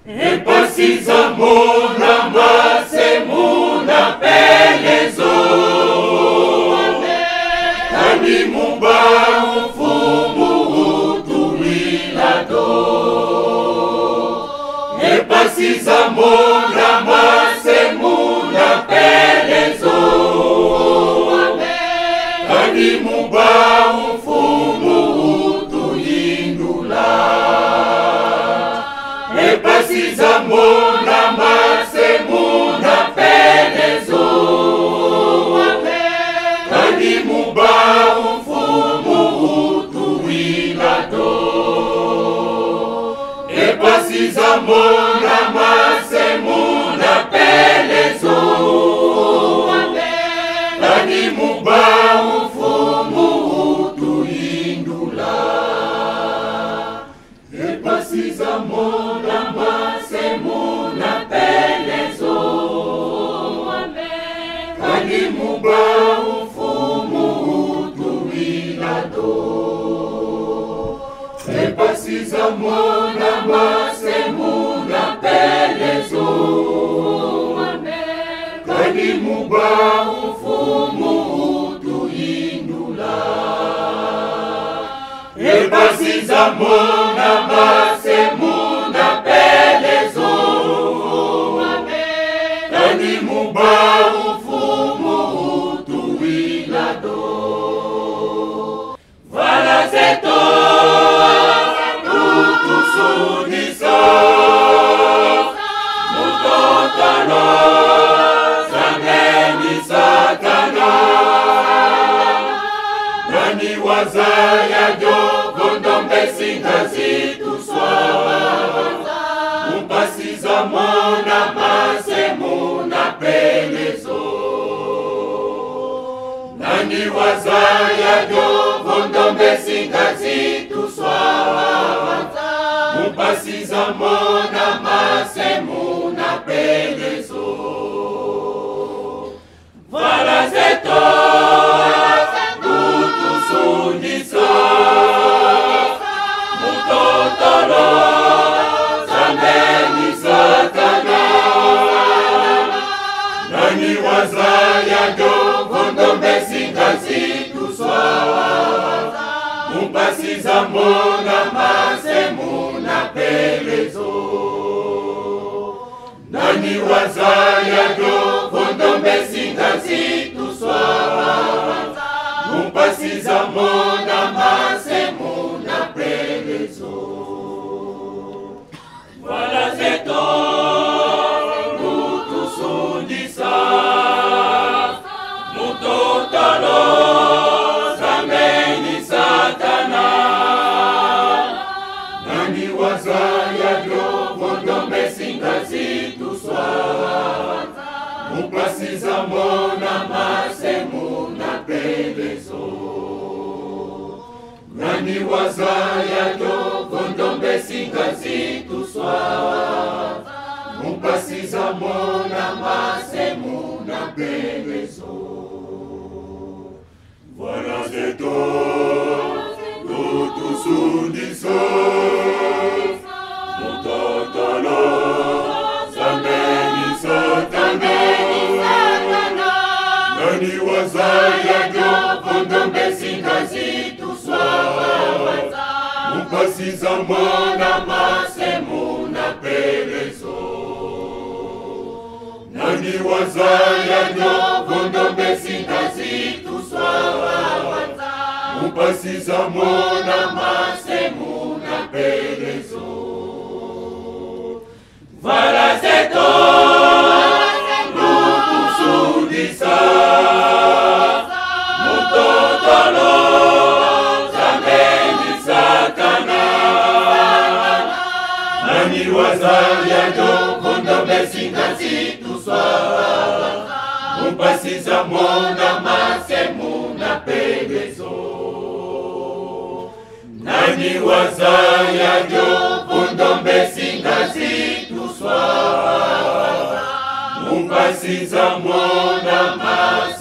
Epasiza mona masemuna pelezo Kani mumba ufumu utuwilado Epasiza mona masemuna pelezo Kani mumba ufumu utuyindula Epasiza mona masemuna pelezo Kani mumba ufumu utuwilado Epasiza mona masemuna pelezo Kani mumba ufumu utuyindula Epasiza mona masemuna pelezo Kani mumba ufumu utuwilado Epasiza mona masemuna pelezo Kani mumba ufumu utuyindula Epasiza mona masemuna pelezo Kani mumba ufumu utuwilado Vala zeto utusudisa Mutotalo zangeni satana Nani wazaya jogondombe singazituswa Upasiza mona masemuna pelezo Nani wazaya jogondombe singazituswa Upasiza mona masemuna pelezo Vala zeto utusundisa Mutotolo zangeni satana Nani wazaya jogondombe singazituswa Upasiza mona masemuna pelezo Nani wazaya jogondombe singazituswa Upasiza mona masemuna pelezo Vala zeto utusundisa Mutotalo zangeni satana Nani wazaya jogondombe singazituswa Upasiza mona masemuna pelezo Nani wazaya jogondombe singazituswa Upasiza mona masemuna pelezo Vala zeto utusundisa Mutotolo zangeni satana Nani wazaya jogondombe singazituswa Upasiza mona masemuna pelezo Nani wazaya jogondombe singazituswa Upasiza mona masemuna pelezo Vala zeto utusundisa Mutotolo zangeni satana Nani wazaya jogondombe singazituswa Upasiza mona masemuna pelezo Nani wazaya jogondombe singazituswa Upasiza mona masemuna